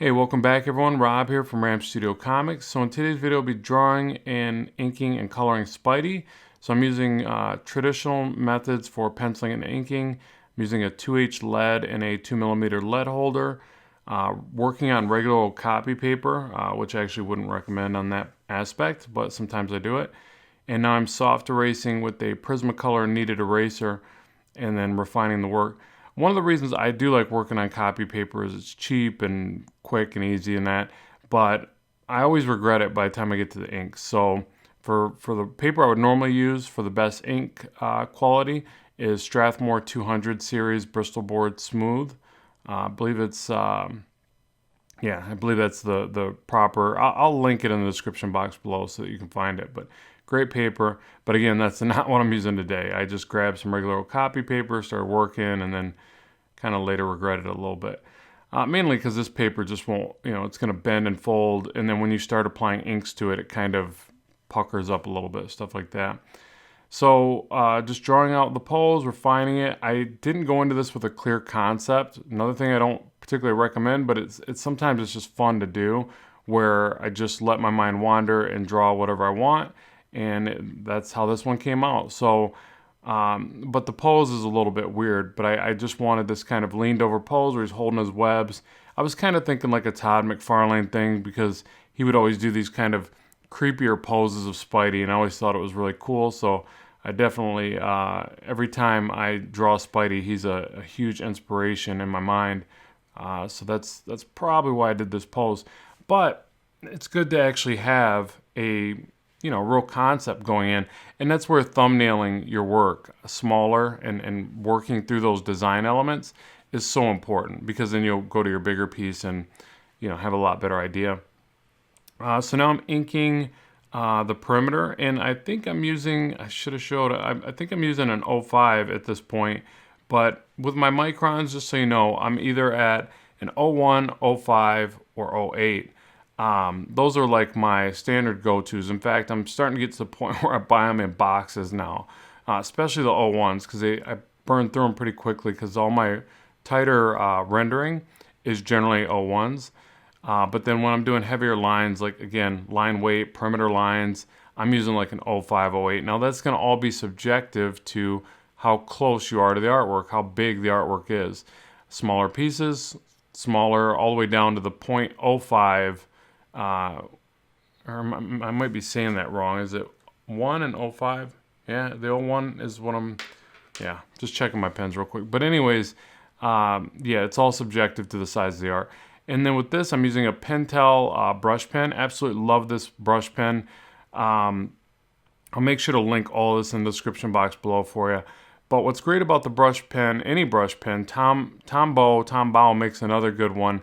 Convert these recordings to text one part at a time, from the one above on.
Hey, welcome back everyone. Rob here from Ram Studio Comics. So in today's video, I'll be drawing and inking and coloring Spidey. So I'm using traditional methods for penciling and inking. I'm using a 2H lead and a 2mm lead holder. Working on regular old copy paper, which I actually wouldn't recommend on that aspect, but sometimes I do it. And now I'm soft erasing with a Prismacolor kneaded eraser and then refining the work. One of the reasons I do like working on copy paper is it's cheap and quick and easy and that, but I always regret it by the time I get to the ink. So for the paper I would normally use for the best ink quality is Strathmore 200 series Bristol Smooth. I believe it's, I believe that's the proper, I'll link it in the description box below so that you can find it, but great paper. But again, that's not what I'm using today. I just grabbed some regular old copy paper, started working, and then kind of later regretted it a little bit. Mainly because this paper just won't, it's going to bend and fold, and then when you start applying inks to it, it kind of puckers up a little bit, stuff like that. So just drawing out the pose, refining it. I didn't go into this with a clear concept. Another thing I don't particularly recommend, but it's sometimes it's just fun to do, where I just let my mind wander and draw whatever I want, and that's how this one came out. So, but the pose is a little bit weird, but I just wanted this kind of leaned over pose where he's holding his webs. I was kind of thinking like a Todd McFarlane thing, because he would always do these kind of creepier poses of Spidey, and I always thought it was really cool. So I definitely, every time I draw Spidey, he's a huge inspiration in my mind. So that's probably why I did this pose. But it's good to actually have a real concept going in, and that's where thumbnailing your work smaller and working through those design elements is so important, because then you'll go to your bigger piece and have a lot better idea. So now I'm inking the perimeter, and I think I'm using, I should have showed, I think I'm using an 05 at this point, but with my microns, just so you know, I'm either at an 01, 05, or 08. Those are like my standard go-tos. In fact, I'm starting to get to the point where I buy them in boxes now, especially the 01s, because I burn through them pretty quickly, because all my tighter rendering is generally 01s. But then when I'm doing heavier lines, like again, line weight, perimeter lines, I'm using like an 05, 08. Now that's going to all be subjective to how close you are to the artwork, how big the artwork is. Smaller pieces, smaller, all the way down to the 0.05. Or I might be saying that wrong. Is it 1 and 05? Yeah, the 01 is what I'm, just checking my pens real quick. But anyways, it's all subjective to the size of the art. And then with this, I'm using a Pentel brush pen. Absolutely love this brush pen. I'll make sure to link all this in the description box below for you. But what's great about the brush pen, any brush pen, Tombow makes another good one,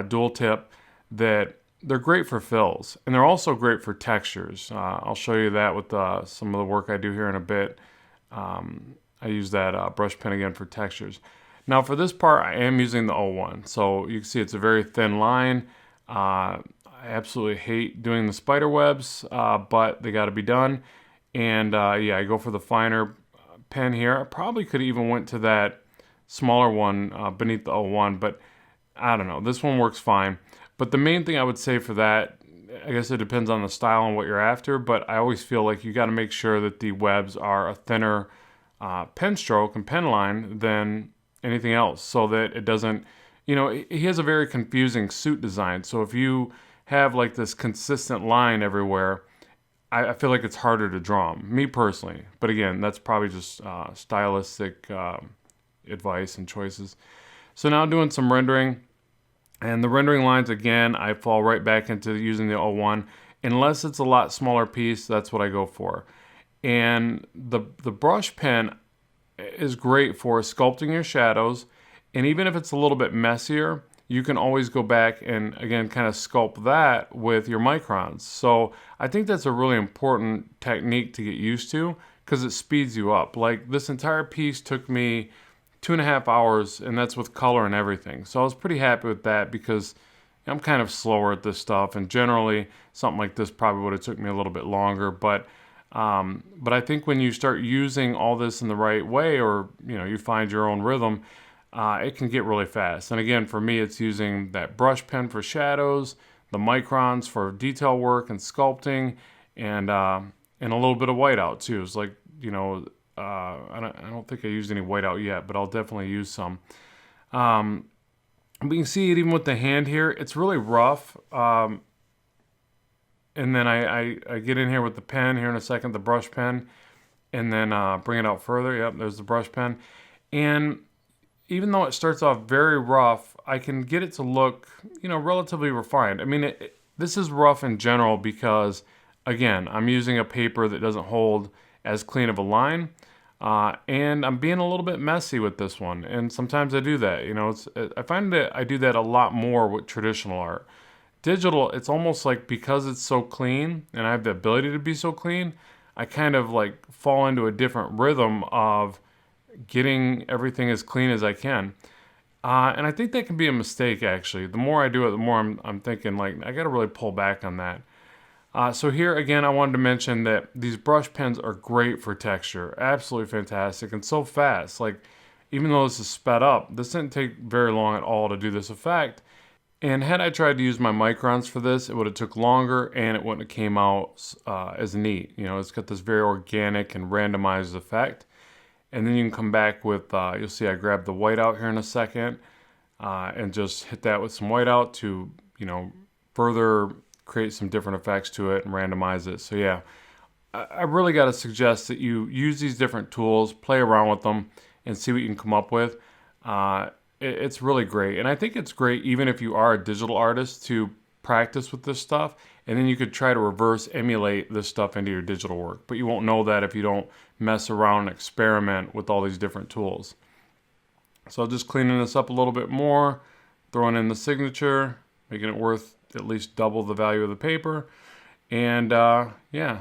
dual tip, that they're great for fills, and they're also great for textures. I'll show you that with some of the work I do here in a bit. I use that brush pen again for textures. Now for this part, I am using the 01. So you can see it's a very thin line. I absolutely hate doing the spider webs, but they got to be done. And I go for the finer pen here. I probably could even went to that smaller one beneath the 01, but I don't know. This one works fine. But the main thing I would say for that, I guess it depends on the style and what you're after, but I always feel like you got to make sure that the webs are a thinner pen stroke and pen line than anything else, so that it doesn't, he has a very confusing suit design. So if you have like this consistent line everywhere, I feel like it's harder to draw them, me personally. But again, that's probably just stylistic advice and choices. So now doing some rendering. And the rendering lines, again, I fall right back into using the 01. Unless it's a lot smaller piece, that's what I go for. And the brush pen is great for sculpting your shadows. And even if it's a little bit messier, you can always go back and, again, kind of sculpt that with your microns. So I think that's a really important technique to get used to, because it speeds you up. Like this entire piece took me 2.5 hours, and that's with color and everything. So I was pretty happy with that, because I'm kind of slower at this stuff, and generally something like this probably would have took me a little bit longer. But I think when you start using all this in the right way, or you find your own rhythm, it can get really fast. And again, for me, it's using that brush pen for shadows, the Microns for detail work and sculpting, and a little bit of whiteout too. It's like, you know, I don't think I used any whiteout yet, but I'll definitely use some. We can see it even with the hand here. It's really rough. And then I get in here with the pen here in a second, the brush pen, and then bring it out further. Yep, there's the brush pen. And even though it starts off very rough, I can get it to look, you know, relatively refined. I mean, this is rough in general because, again, I'm using a paper that doesn't hold as clean of a line. And I'm being a little bit messy with this one. And sometimes I do that. You know, I find that I do that a lot more with traditional art. Digital, it's almost like because it's so clean and I have the ability to be so clean, I kind of like fall into a different rhythm of getting everything as clean as I can. And I think that can be a mistake, actually. The more I do it, the more I'm thinking, like, I got to really pull back on that. So here, again, I wanted to mention that these brush pens are great for texture. Absolutely fantastic and so fast. Like, even though this is sped up, this didn't take very long at all to do this effect. And had I tried to use my Microns for this, it would have took longer and it wouldn't have came out as neat. You know, it's got this very organic and randomized effect. And then you can come back with, you'll see I grabbed the whiteout here in a second and just hit that with some whiteout to, you know, further create some different effects to it and randomize it. So yeah, I really got to suggest that you use these different tools, play around with them, and see what you can come up with. It's really great. And I think it's great even if you are a digital artist to practice with this stuff, and then you could try to reverse emulate this stuff into your digital work. But you won't know that if you don't mess around and experiment with all these different tools. So just cleaning this up a little bit more, throwing in the signature, making it worth at least double the value of the paper, and yeah,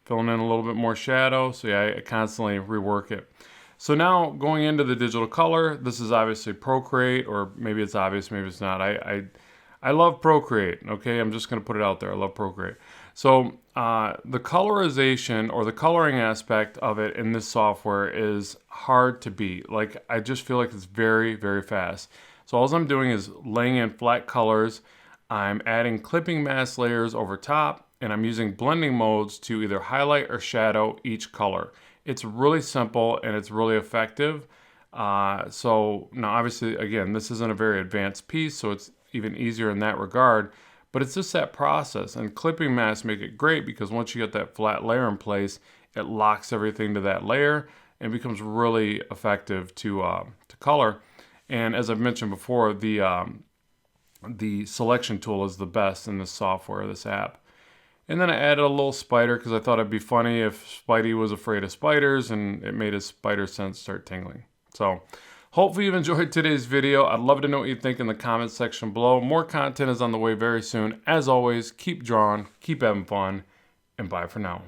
filling in a little bit more shadow. So yeah, I constantly rework it. So now going into the digital color, this is obviously Procreate, or maybe it's obvious, maybe it's not. I love Procreate, okay? I'm just gonna put it out there, I love Procreate. So the colorization or the coloring aspect of it in this software is hard to beat. Like, I just feel like it's very, very fast. So all I'm doing is laying in flat colors. I'm adding clipping mask layers over top, and I'm using blending modes to either highlight or shadow each color. It's really simple and it's really effective. So now obviously, again, this isn't a very advanced piece, so it's even easier in that regard, but it's just that process. And clipping masks make it great because once you get that flat layer in place, it locks everything to that layer and becomes really effective to color. And as I've mentioned before, the selection tool is the best in this software, this app. And then I added a little spider because I thought it'd be funny if Spidey was afraid of spiders, and it made his spider sense start tingling. So hopefully you've enjoyed today's video. I'd love to know what you think in the comments section below. More content is on the way very soon. As always, keep drawing, keep having fun, and bye for now.